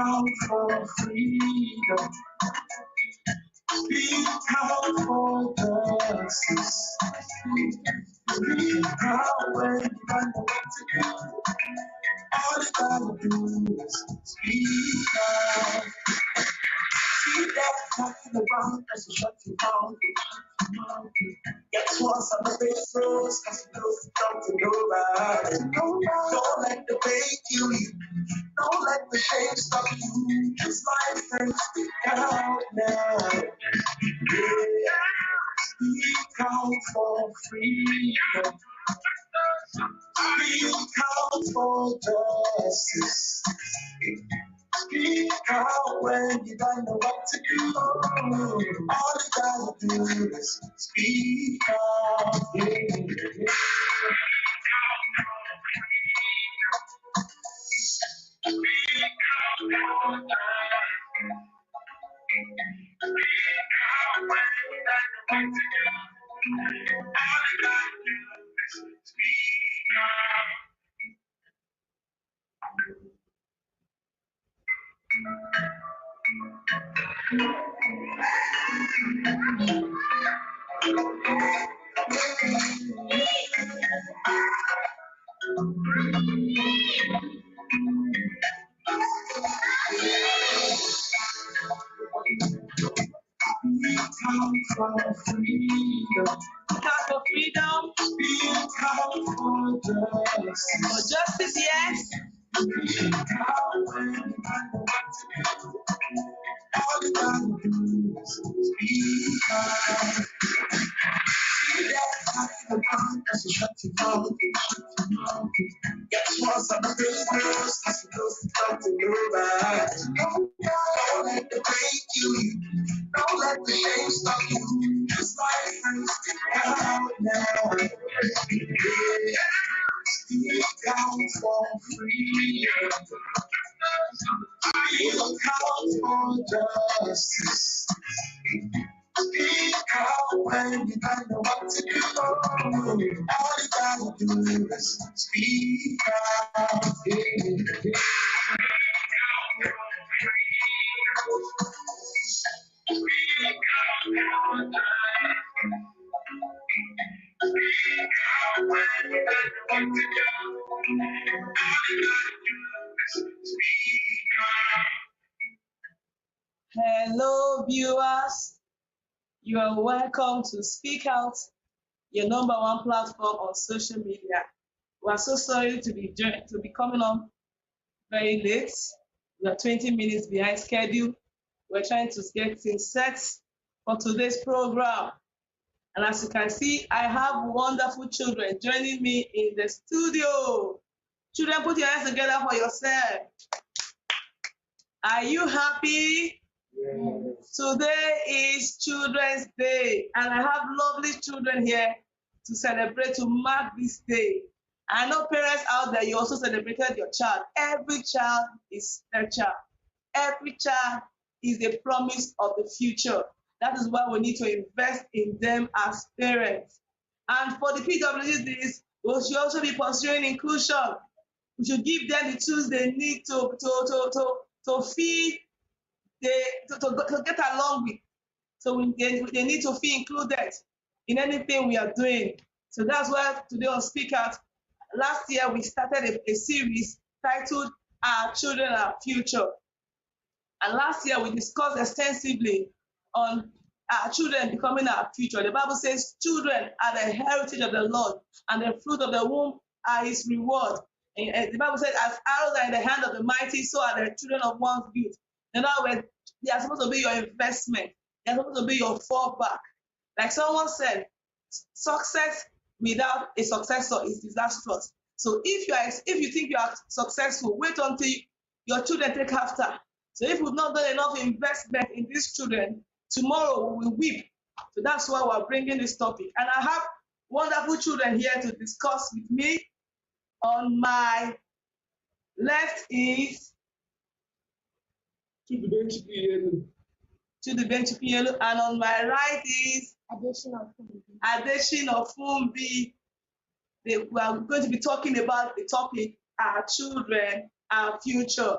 out for freedom. Speak out for justice. Speak out when you don't know what to do. All you gotta do is speak out. See that talking about as you shut your mouth. Guess what's on the face roads? Cause you know you talk to nobody. Don't let the pain kill you. Don't let the shame stop you. It's life and speak out now. Yeah. Speak out for freedom. Speak out for justice. Speak out when you don't know what to do. All you gotta do is speak out. Yeah. Speak out for freedom. Speak out for freedom. Speak out for justice. For justice, yes. Speak out when you don't know what to do. All you gotta do is speak out. See that talking about as you shut your mouth. Guess what's on the business? Cause you know you talk to nobody. Don't let the pain kill you. Don't let the shame stop you. Just like you speak out now. Yeah. Speak out for freedom. Speak out for justice. Speak out when you don't know what to do. All you gotta do is speak out. Yeah. Hello, viewers. You are welcome to Speak Out, your number one platform on social media. We are so sorry to be coming on very late. We are 20 minutes behind schedule. We're trying to get things set for today's program. And as you can see, I have wonderful children joining me in the studio. Children, put your hands together for yourself. Are you happy? Yes. Today is Children's Day, and I have lovely children here to celebrate, to mark this day. I know parents out there, you also celebrated your child. Every child is special. Every child is the promise of the future. That is why we need to invest in them as parents. And for the PWDs, we should also be pursuing inclusion. We should give them the tools they need to feed, to get along with. So they need to feel included in anything we are doing. So that's why today on Speak Out, last year we started a series titled Our Children, Our Future. And last year we discussed extensively on our children becoming our future. The Bible says children are the heritage of the Lord, and the fruit of the womb are his reward. And the Bible says, as arrows are in the hand of the mighty, so are the children of one's youth. In other words, they are supposed to be your investment. They are supposed to be your fallback. Like someone said, success without a successor is disastrous. So if you think you are successful, wait until your children take after. So if we've not done enough investment in these children, tomorrow we will weep. So that's why we're bringing this topic. And I have wonderful children here to discuss with me. On my left is Chudibenchi Pielu, and on my right is Adeshin Ofumbi. We are going to be talking about the topic, our children, our future.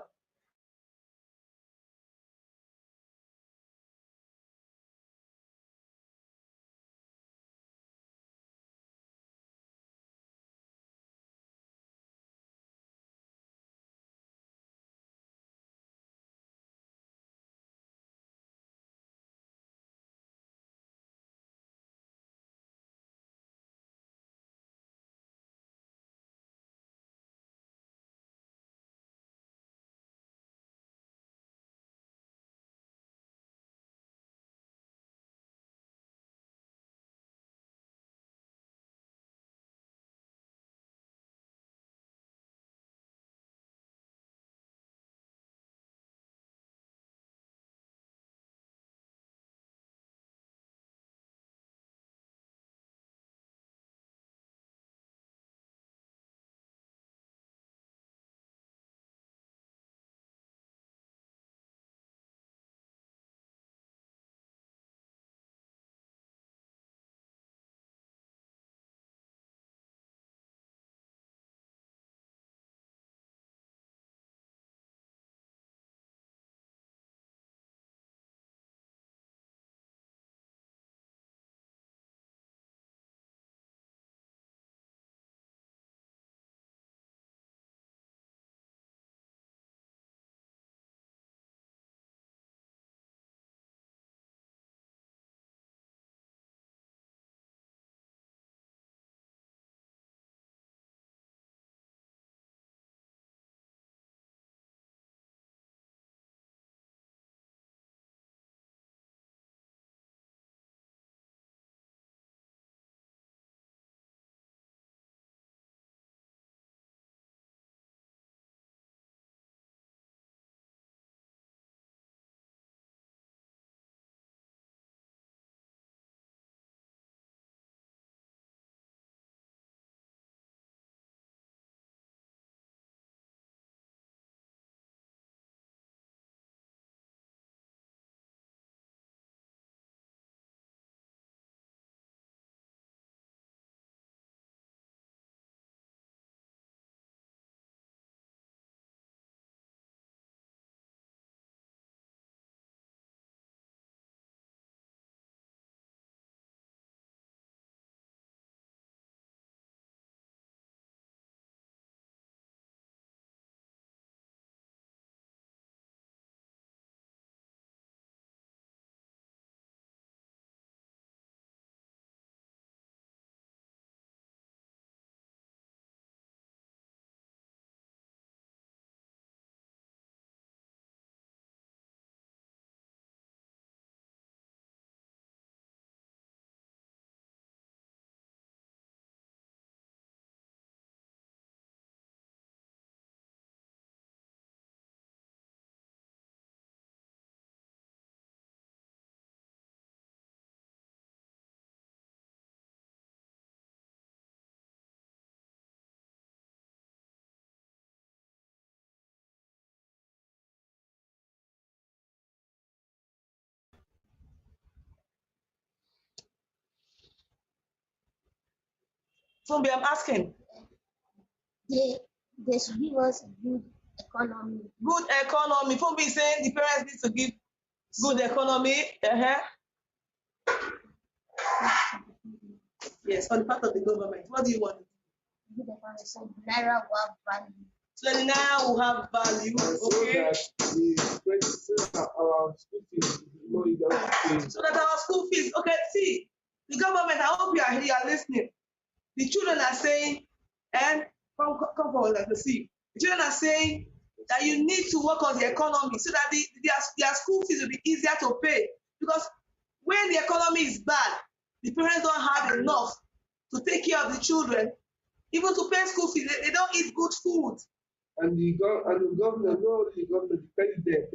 Fumbi, I'm asking. They should give us good economy. Good economy. Fumbi is saying the parents need to give good economy. Yes, on the part of the government. What do you want? Good economy, so Naira will have value. So the naira will have value, okay? So that our school fees, okay, see, the government, I hope you are here, you are listening. The children are saying, and come forward and see. The children are saying that you need to work on the economy so that their school fees will be easier to pay. Because when the economy is bad, the parents don't have enough to take care of the children, even to pay school fees. They don't eat good food. And the governor, no, the governor, the president,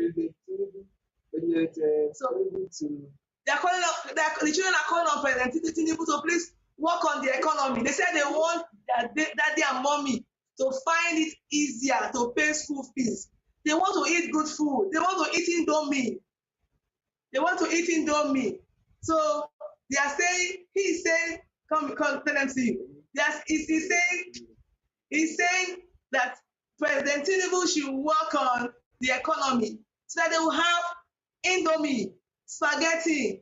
They're calling up, the children are calling on President Tinubu to please work on the economy. They said they want daddy and mommy to find it easier to pay school fees. They want to eat good food. They want to eat indomie. They want to eat indomie. So they are saying, he's saying, come tell them see. He's saying that President Tinubu should work on the economy so that they will have indomie, spaghetti,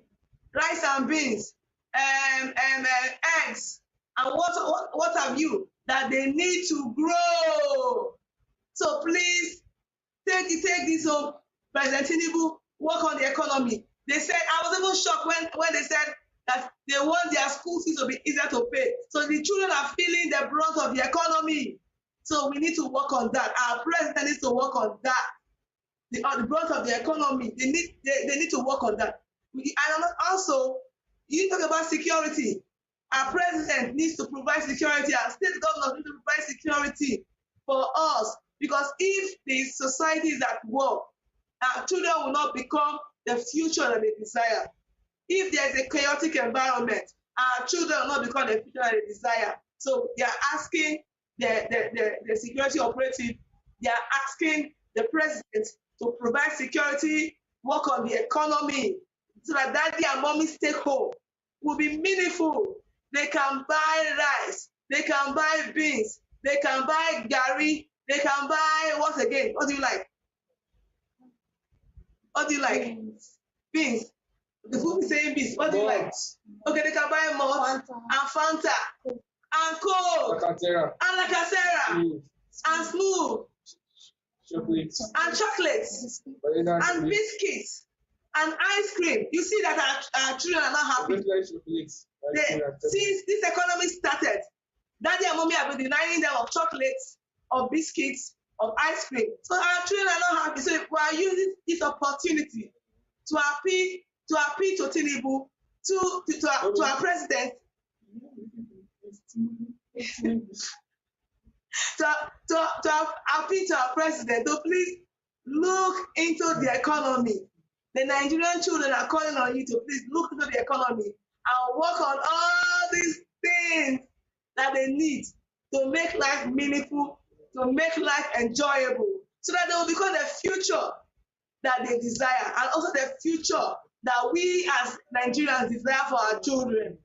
rice and beans, eggs, and what have you that they need to grow. So please take this home, President Tinubu, work on the economy. They said, I was even shocked when they said that they want their school fees to be easier to pay. So the children are feeling the brunt of the economy. So we need to work on that. Our president needs to work on that. The brunt of the economy, they need to work on that. And also, you talk about security. Our president needs to provide security. Our state governors need to provide security for us. Because if the society is at war, our children will not become the future that they desire. If there is a chaotic environment, our children will not become the future that they desire. So they are asking the security operative, they are asking the president to provide security, work on the economy, so that daddy and mommy's take home will be meaningful. They can buy rice, they can buy beans, they can buy gari, they can buy what again? What do you like? What do you like? Beans. The food is saying beans. What do you like? Okay, they can buy malt and Fanta and Coke and Lacasera and Smooth and chocolates and biscuits and ice cream. You see that our children are not happy. Since this economy started, daddy and mommy have been denying them of chocolates, of biscuits, of ice cream. So our children are not happy. So we are using this opportunity to appeal to Tinubu, to our president, to appeal to our president to please look into the economy. The Nigerian children are calling on you to please look into the economy and work on all these things that they need to make life meaningful, to make life enjoyable, so that they will become the future that they desire, and also the future that we as Nigerians desire for our children.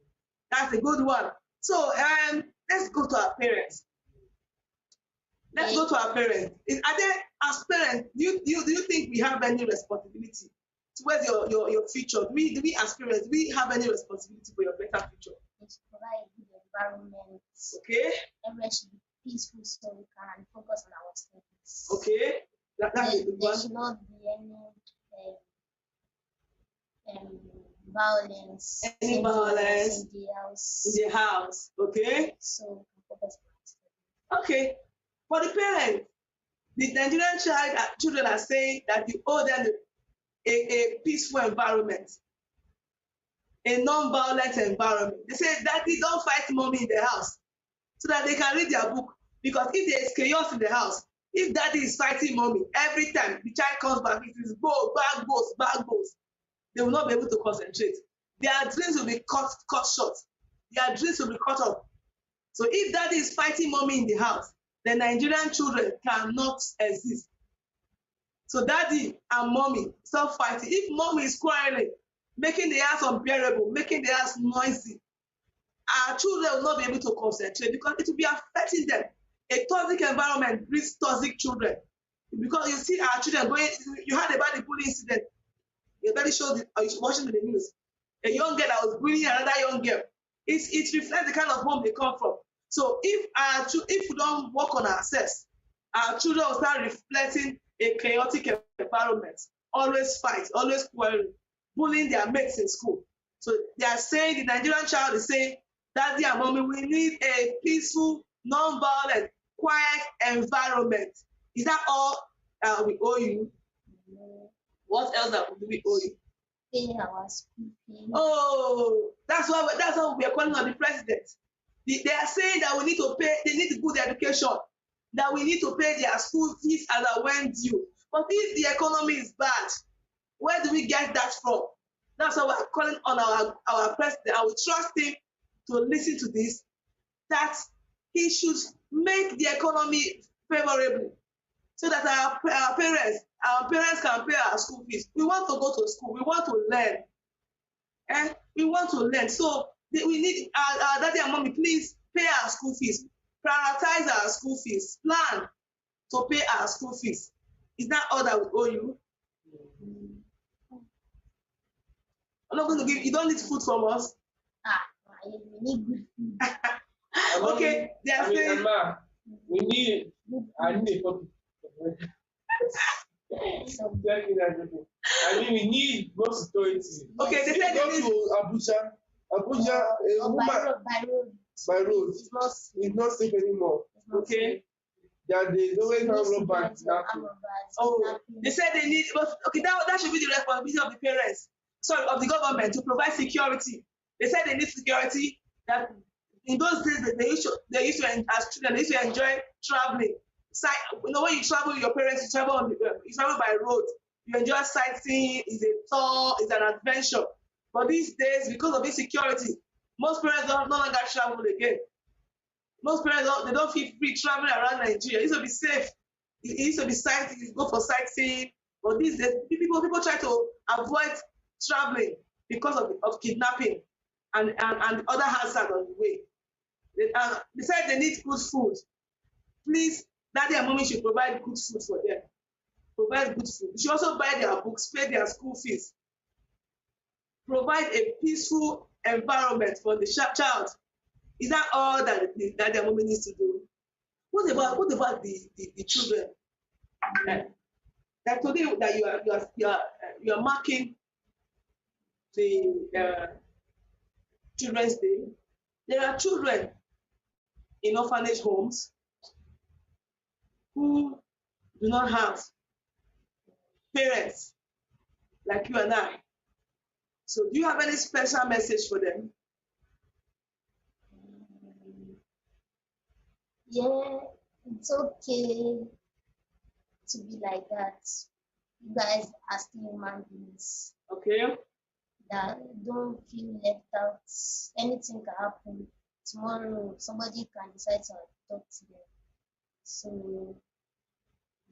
That's a good one. So let's go to our parents. Let's go to our parents. Are there, as parents, do you think we have any responsibility towards your future? Do we as parents, do we have any responsibility for your better future? Let's provide a good environment. Okay. Everyone should be peaceful so we can focus on our studies. Okay. That's a good one. There should not be any violence. Any violence in the house. In the house. Okay. So we can focus on our studies. Okay. For the parents, the Nigerian children are saying that you owe them a peaceful environment, a non-violent environment. They say, Daddy, don't fight mommy in the house, so that they can read their book. Because if there is chaos in the house, if daddy is fighting mommy, every time the child comes back, it is bag goes. They will not be able to concentrate. Their dreams will be cut short. Their dreams will be cut off. So if daddy is fighting mommy in the house, the Nigerian children cannot exist. So daddy and mommy stop fighting. If mommy is quarreling, making the house unbearable, making the house noisy, our children will not be able to concentrate because it will be affecting them. A toxic environment breeds toxic children. Because you see our children going, you heard about the bullying incident. Your daddy showed it, or you watching the news. A young girl that was bullying another young girl. It reflects the kind of home they come from. So if we don't work on ourselves, our children will start reflecting a chaotic environment. Always fight, always quarreling, bullying their mates in school. So they are saying, the Nigerian child is saying, Daddy and Mommy, we need a peaceful, non-violent, quiet environment. Is that all we owe you? What else do we owe you? Pay our school fees. Oh, that's why we are calling on the president. They are saying that we need to pay, they need good education, that we need to pay their school fees as a when due. But if the economy is bad, where do we get that from? That's why we're calling on our president. I will trust him to listen to this, that he should make the economy favorable so that our parents can pay our school fees. We want to go to school. We want to learn. We want to learn. So we need our daddy and mommy, please pay our school fees. Prioritize our school fees. Plan to pay our school fees. Is that all that we owe you? I'm not going to give you. Don't need food from us. We need good food. Okay, they are saying. Emma, I need a copy. We need more security. Okay, they said go to Abuja. Abuja, a woman by road. It's not safe anymore. Okay. There's always a road. Oh, they said they need. But okay, that should be the responsibility of the parents. Sorry, of the government to provide security. They said they need security. That in those days they used to as children they used to enjoy traveling. When you travel with your parents, you travel by road. You enjoy sightseeing. It's a tour. It's an adventure. But these days, because of insecurity, most parents no longer travel again. Most parents don't feel free traveling around Nigeria. It used to be safe. It used to be sightseeing. You go for sightseeing. But these days, people try to avoid traveling because of kidnapping and other hazards on the way. They said they need good food. Please, daddy and mommy should provide good food for them. Provide good food. You should also buy their books, pay their school fees. Provide a peaceful environment for the child. Is that all that daddy and mommy needs to do? What about the children? Like today that you are marking the Children's Day. There are children in orphanage homes who do not have parents like you and I. So do you have any special message for them? Yeah, it's okay to be like that. You guys are still human beings. Okay. That don't feel left out. Anything can happen. Tomorrow, somebody can decide to talk to them. So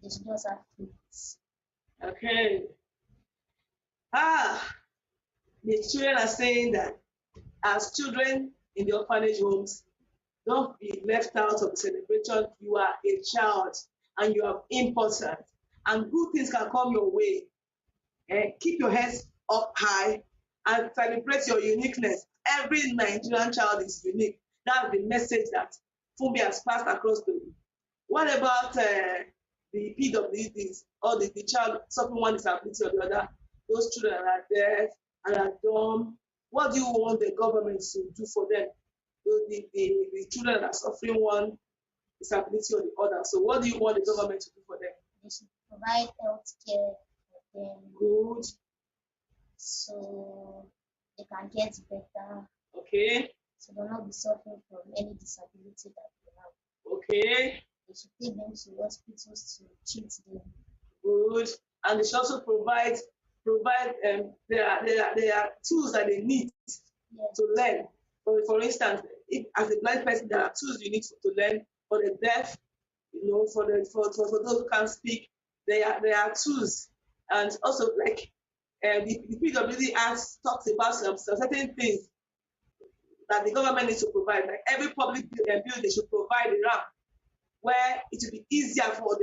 they should just have faith. Okay. The children are saying that as children in the orphanage homes, don't be left out of the celebration. You are a child and you are important, and good things can come your way. Keep your heads up high and celebrate your uniqueness. Every Nigerian child is unique. That's the message that Fumbi has passed across the world. What about the PWDs or the child suffering one disability or the other? Those children are deaf and are dumb. What do you want the government to do for them? The children that are suffering one disability or the other. So what do you want the government to do for them? They should provide health care for them. Good. So they can get better. Okay. So they'll not be suffering from any disability that they have. Okay. They should take them to hospitals to treat them. Good. And they should also provide their tools that they need to learn. For instance, if as a blind person, there are tools you need to learn. For the deaf, for those who can't speak, there are tools. And also, like the PWD Act talks about some certain things that the government needs to provide. Like every public building, they should provide a ramp where it will be easier for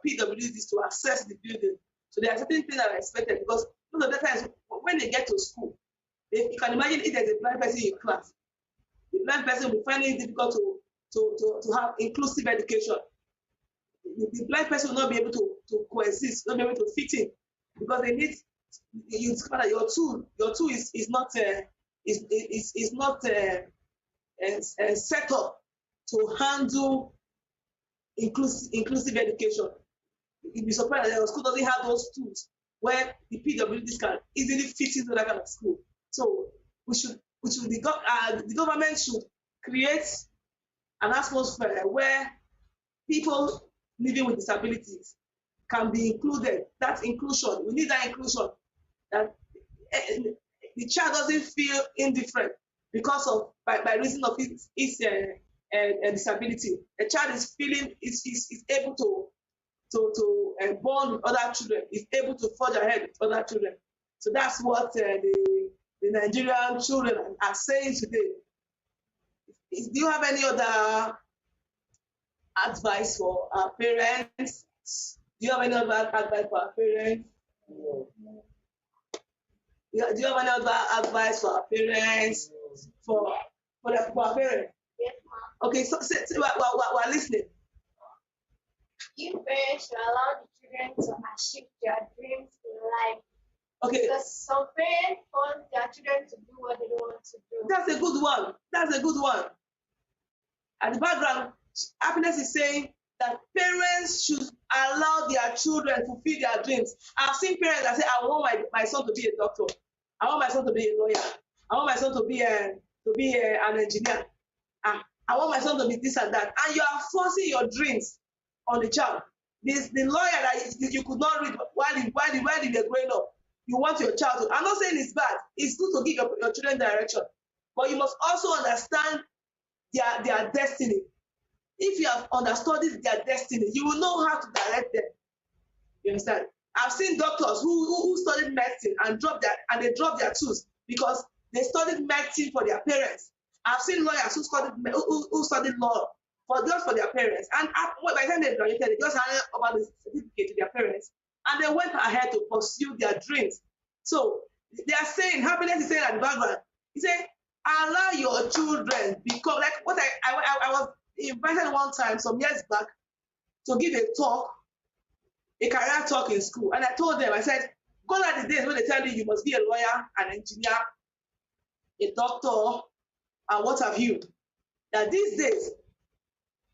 PWDs to access the building. So there are certain things that are expected because most of the times when they get to school, you can imagine if there's a blind person in your class, the blind person will find it difficult to have inclusive education. The blind person will not be able to coexist, not be able to fit in because they need you discover that your tool is not set up to handle inclusive education. You'd be surprised that your school doesn't have those tools where the PWDs can easily fit into that kind of school. So the government should create an atmosphere where people living with disabilities can be included. That's inclusion. We need that inclusion. That the child doesn't feel indifferent because of by reason of its disability. The child is feeling is able to bond with other children, is able to forge ahead with other children. So that's what the Nigerian children are saying today. Do you have any other advice for our parents? Do you have any other advice for our parents? Do you have any other advice for our parents? For our parents? Yes, ma'am. Okay, so we're listening. You parents should allow the children to achieve their dreams in life. Okay. Because some parents want their children to do what they don't want to do. That's a good one. That's a good one. At the background, Happiness is saying that parents should allow their children to fulfill their dreams. I've seen parents that say, I want my son to be a doctor. I want my son to be a lawyer. I want my son to be an engineer. I want my son to be this and that. And you are forcing your dreams on the child. The lawyer that you could not read while they were growing up, you want your child to. I'm not saying it's bad. It's good to give your children direction. But you must also understand their destiny. If you have understood their destiny, you will know how to direct them. You understand? I've seen doctors who studied medicine and they dropped their tools because they studied medicine for their parents. I've seen lawyers who studied law for their parents. And by the time they graduated, they just handed over the certificate to their parents. And they went ahead to pursue their dreams. So they are saying, Happiness is saying at the background, he said, allow your children become like what I was invited one time some years back to give a talk, a career talk in school. And I told them, I said, gone are the days when they tell you must be a lawyer, an engineer, a doctor, and what have you. That these days,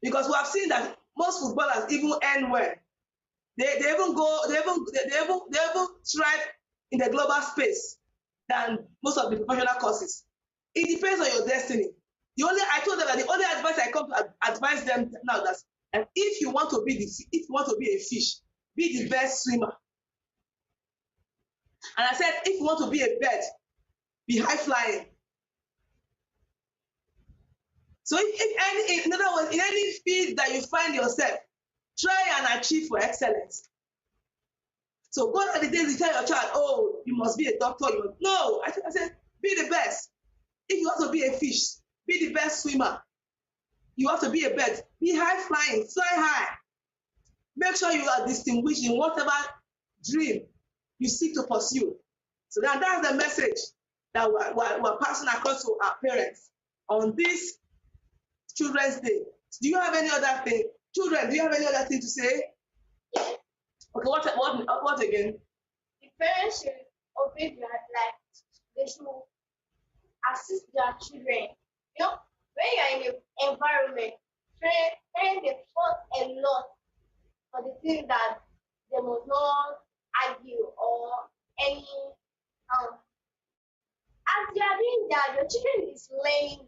because we have seen that most footballers even end well. They even thrive in the global space than most of the professional courses. It depends on your destiny. I told them that the only advice I come to advise them now that if you want to be a fish, be the best swimmer. And I said, if you want to be a bird, be high flying. So in other words, in any field that you find yourself, try and achieve for excellence. So go to the days you tell your child, oh, you must be a doctor. No, I said, be the best. If you want to be a fish, be the best swimmer. You have to be a bird. Be high flying, fly high. Make sure you are distinguished in whatever dream you seek to pursue. So that's the message that we're passing across to our parents on this Children's Day. Do you have any other thing? Children, do you have any other thing to say? Yes. Okay, what again? The parents should obey their life. They should assist their children. You know, when you're in an environment, parents they fought a lot for the thing that they must not argue or any as you are doing that, your children is learning.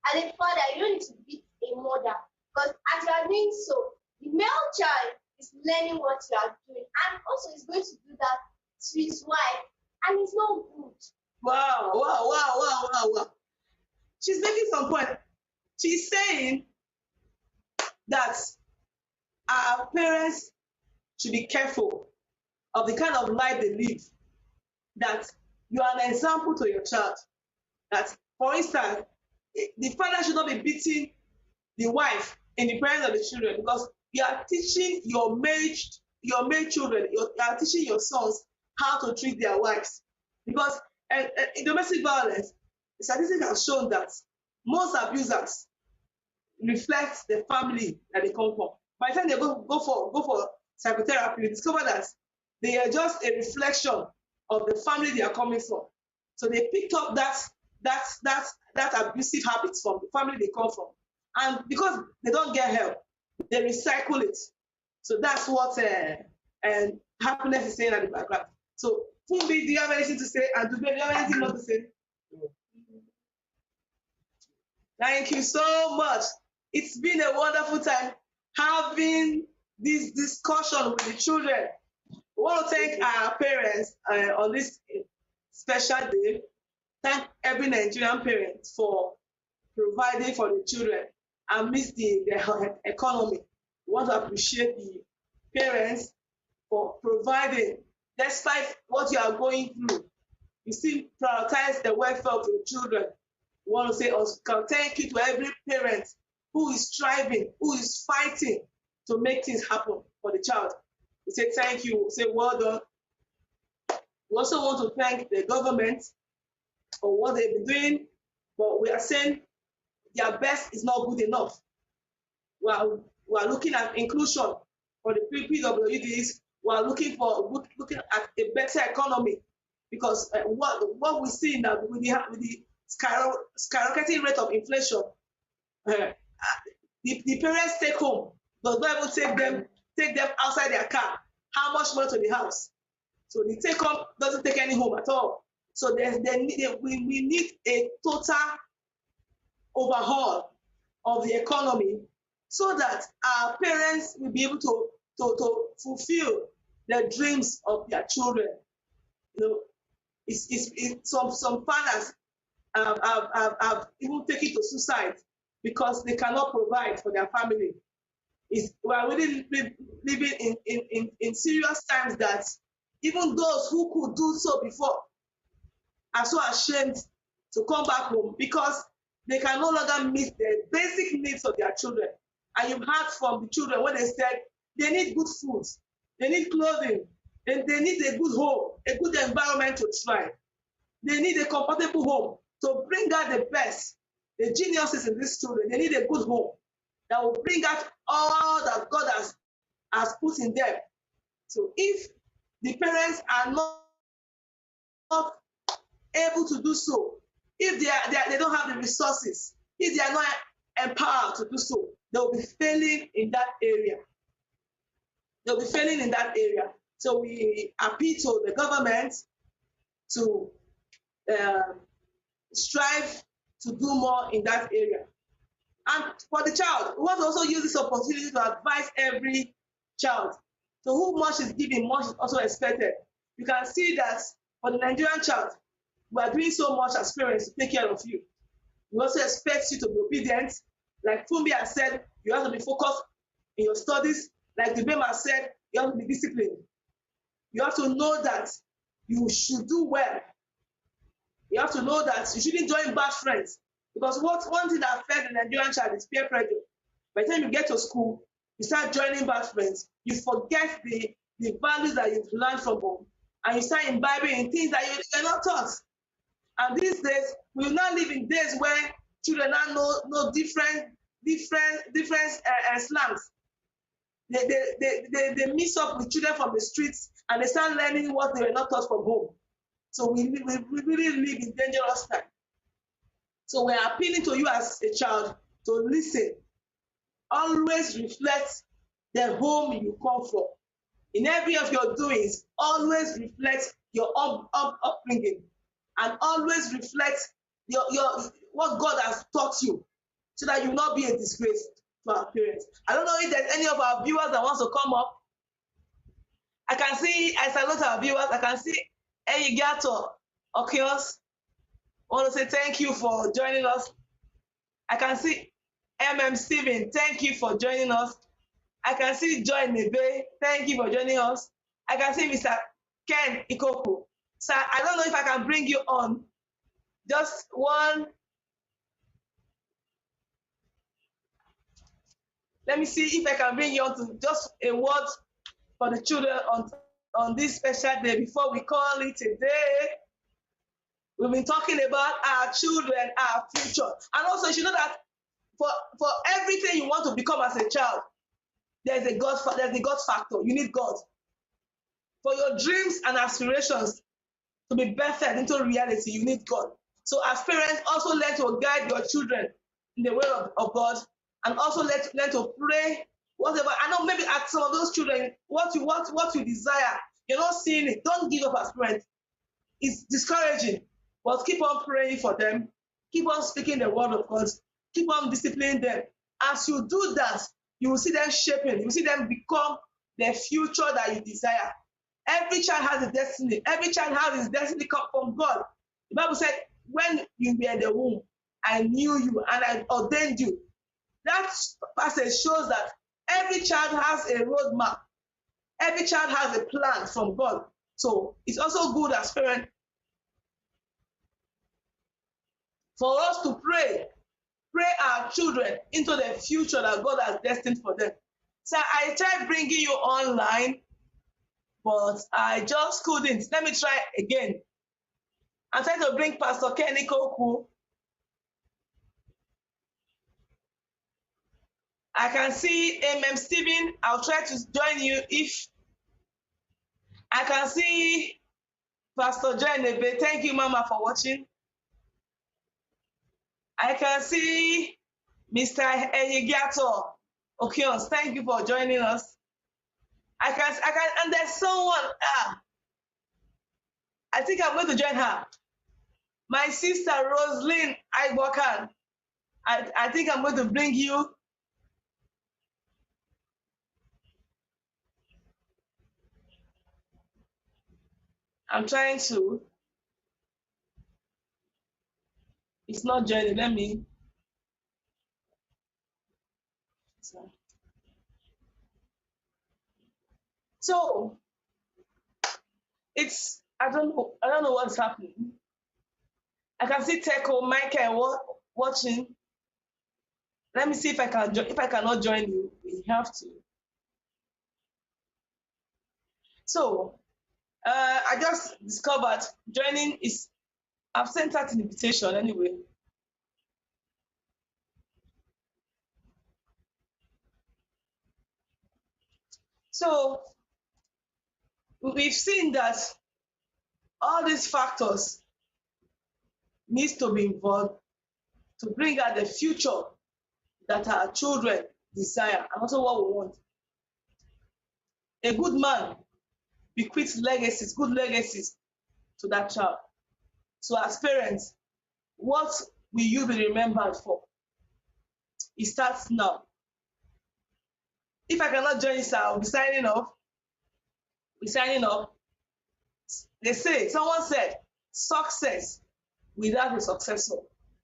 As a father, you don't need to beat a mother because as you are doing so, the male child is learning what you are doing and also is going to do that to his wife, and it's not good. Wow. She's making some point. She's saying that our parents should be careful of the kind of life they live. That you are an example to your child. That, for instance, the father should not be beating the wife in the presence of the children, because you are teaching your male children, you are teaching your sons how to treat their wives. Because in domestic violence, the statistics have shown that most abusers reflect the family that they come from. By the time they go for psychotherapy, you discover that they are just a reflection of the family they are coming from. So they picked up that abusive habits from the family they come from, and because they don't get help, they recycle it. So that's what happiness is saying at the background. So Fumbi, do you have anything to say? And Dube, do you have anything more to say? Thank you so much. It's been a wonderful time having this discussion with the children. We want to thank our parents on this special day. Thank every Nigerian parent for providing for the children amidst the economy. We want to appreciate the parents for providing, despite what you are going through. You still prioritize the welfare of your children. We want to say thank you to every parent who is striving, who is fighting to make things happen for the child. We say thank you, we say well done. We also want to thank the government for what they've been doing, but we are saying their best is not good enough. We are looking at inclusion for the PWDs. We are looking at a better economy, because what we see now with the skyrocketing rate of inflation, the parents take home does not even take them outside their car. How much more to the house? So the take home doesn't take any home at all. So we need a total overhaul of the economy, so that our parents will be able to fulfill the dreams of their children. You know, some fathers have even taken to suicide because they cannot provide for their family. We are really living in serious times that even those who could do so before are so ashamed to come back home, because they can no longer meet the basic needs of their children. And you've heard from the children when they said they need good food, they need clothing, and they need a good home, a good environment to thrive. They need a comfortable home to bring out the best, the geniuses in these children. They need a good home that will bring out all that God has put in them. So if the parents are not able to do so, if they don't have the resources, if they are not empowered to do so, they will be failing in that area. They'll be failing in that area. So we appeal to the government to strive to do more in that area. And for the child, we want to also use this opportunity to advise every child. So who much is given, much is also expected. You can see that for the Nigerian child, we are doing so much as parents to take care of you. We also expect you to be obedient. Like Fumbi has said, you have to be focused in your studies. Like the Bema said, you have to be disciplined. You have to know that you should do well. You have to know that you shouldn't join bad friends. Because one thing that affects the Nigerian child is peer pressure. By the time you get to school, you start joining bad friends. You forget the values that you've learned from home. And you start imbibing in things that you're not taught. And these days, we will not live in days where children now know different slangs. They mix up with children from the streets, and they start learning what they were not taught from home. So we really live in dangerous time. So we're appealing to you as a child to listen. Always reflect the home you come from. In every of your doings, always reflect your upbringing, and always reflect your what God has taught you, so that you will not be a disgrace to our parents. I don't know if there's any of our viewers that wants to come up. I can see, I salute our viewers. I can see Eyigato Okios. I want to say thank you for joining us. I can see Steven, thank you for joining us. I can see Joy Nebe, thank you for joining us. I can see Mr. Ken Ikoku. Sir, I don't know if I can bring you on. Just one Let me see if I can bring you on to just a word for the children on this special day before we call it a day. We've been talking about our children, our future. And also, you know that for everything you want to become as a child, there's a God factor. You need God. For your dreams and aspirations to be birthed into reality, you need God. So as parents, also learn to guide your children in the way of God, and also learn to pray. Whatever. I know maybe at some of those children, what you desire, you're not seeing it. Don't give up as parents. It's discouraging, but keep on praying for them. Keep on speaking the word of God. Keep on disciplining them. As you do that, you will see them shaping. You will see them become the future that you desire. Every child has a destiny. Every child has his destiny come from God. The Bible said, when you were in the womb, I knew you and I ordained you. That passage shows that every child has a roadmap. Every child has a plan from God. So it's also good as parents for us to pray our children into the future that God has destined for them. So I tried bringing you online, but I just couldn't. Let me try again. I'm trying to bring Pastor Kenny Koku. I can see Stephen. I'll try to join you if I can see Pastor Joy Nebe. Thank you, Mama, for watching. I can see Mr. Eyigiato Okions. Thank you for joining us. I can, and there's someone. I think I'm going to join her. My sister Roslyn Aibokan. I think I'm going to bring you. I'm trying to. It's not joining. Let me. So it's I don't know what's happening. I can see Teko Michael watching. Let me see if I can if I cannot join you. We have to. So I just discovered joining is. I've sent out an invitation anyway. So we've seen that all these factors needs to be involved to bring out the future that our children desire and also what we want. A good man bequeaths legacies, good legacies to that child. So as parents, what will you be remembered for? It starts now. If I cannot join you, sir, I'll be signing off. They say, someone said, success without a successor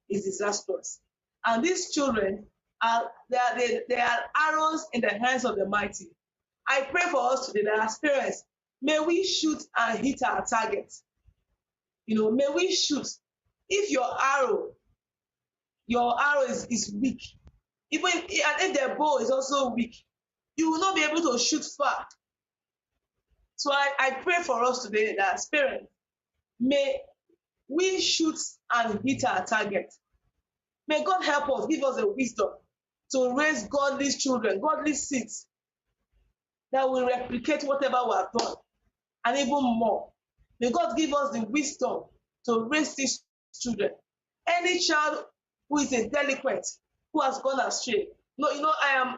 is disastrous. And these children they are arrows in the hands of the mighty. I pray for us today that as parents, may we shoot and hit our target. May we shoot. If your arrow is weak, and if the bow is also weak, you will not be able to shoot far. So I pray for us today that as parents, may we shoot and hit our target. May God help us, give us the wisdom to raise godly children, godly seeds that will replicate whatever we have done and even more. May God give us the wisdom to raise these children. Any child who is a delinquent, who has gone astray. I am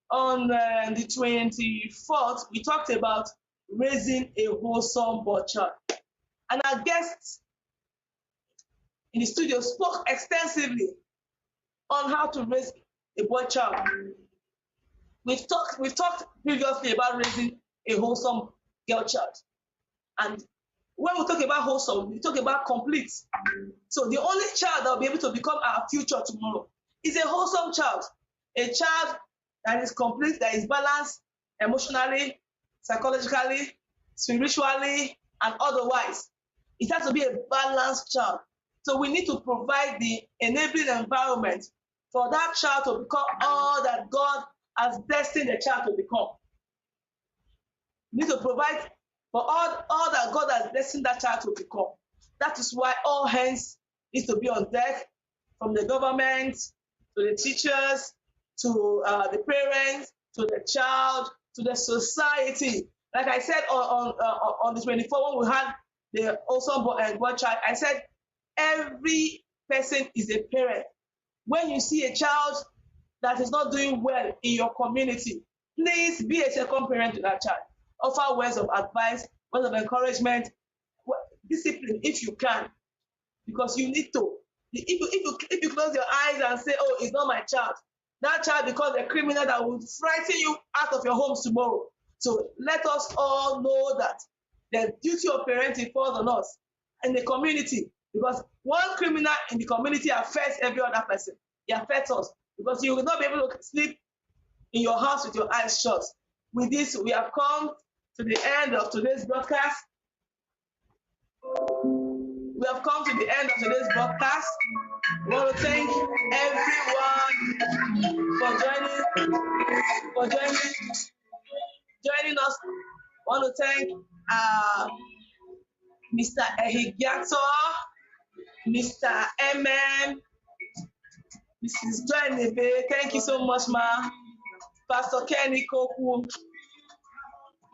on the 24th, we talked about raising a wholesome boy child. And our guests in the studio spoke extensively on how to raise a boy child. We've talked previously about raising a wholesome girl child. And when we talk about wholesome, we talk about complete. So the only child that will be able to become our future tomorrow is a wholesome child. A child that is complete, that is balanced emotionally, psychologically, spiritually, and otherwise. It has to be a balanced child. So we need to provide the enabling environment for that child to become all that God has destined the child to become. You need to provide for all that God has destined that child to become. That is why all hands need to be on deck, from the government to the teachers to the parents to the child to the society. Like I said on the 24th, when we had the awesome boy child, I said every person is a parent. When you see a child that is not doing well in your community, please be a second parent to that child. Offer words of advice, words of encouragement, discipline if you can, because you need to. If you close your eyes and say, "Oh, it's not my child," that child becomes a criminal that will frighten you out of your homes tomorrow. So let us all know that the duty of parenting falls on us in the community, because one criminal in the community affects every other person. It affects us, because you will not be able to sleep in your house with your eyes shut. With this, we have come to the end of today's broadcast. We have come to the end of today's broadcast. We want to thank everyone for joining us. We want to thank Mr. Ehigiato, Mr. MM, Mrs. Joy Nebe. Thank you so much, ma. Pastor Kenny Koku,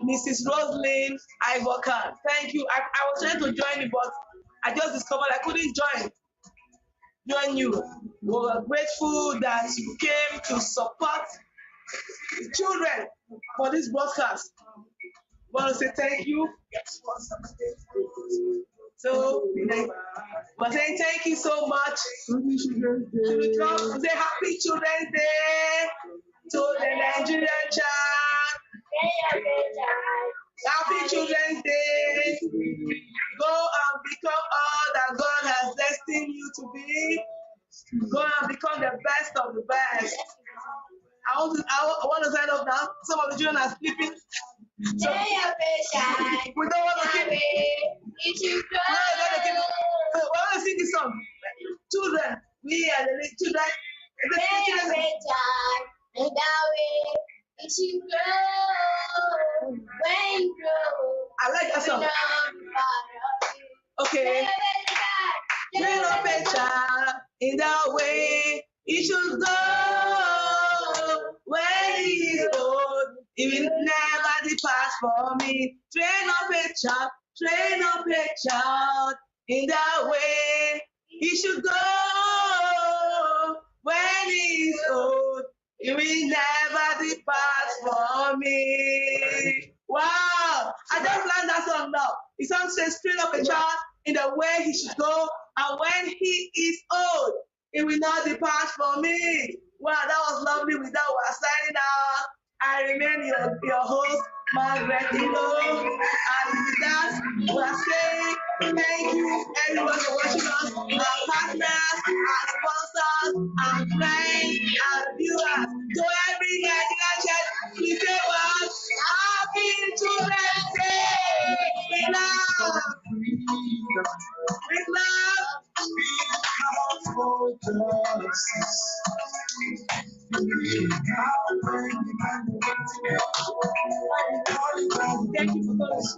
Mrs. Roslyn Ivocan. Thank you. I was trying to join you, but I just discovered I couldn't join you. We were grateful that you came to support the children for this broadcast. We want to say thank you. So we're saying thank you so much. We say Happy Children's Day to the Nigerian child. Happy Children's Day. Go and become all that God has destined you to be. Go and become the best of the best. I want to sign up now. Some of the children are sleeping. So, we don't want to keep we want to sing this song. Children, we are the children. I like that song. Okay. Train up a child in the way he should go. When he is old, he will never depart from me. Train up a child in the way he should go. When he is old, he will never depart from me. Wow! I just learned that song now. The song says, train up a child in the way he should go, and when he is old, he will not depart from me. Wow, that was lovely. With that, we are signing out. I remain your host, Margaret Ilo. And with that, we are saying thank you, everyone, for watching us, our partners, our sponsors, our friends, our viewers. To every Nigerian church, we say what? Happy Children's Day! We love! We love! Thank you for coming. Let's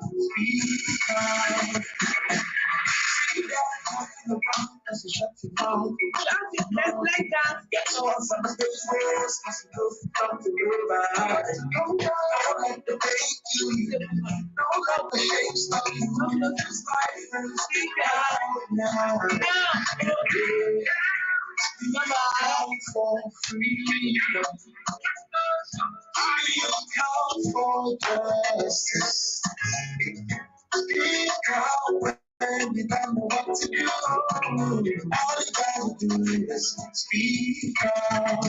dance. For freedom, I come for justice. Speak out when you don't know what to do. All you gotta do is speak out.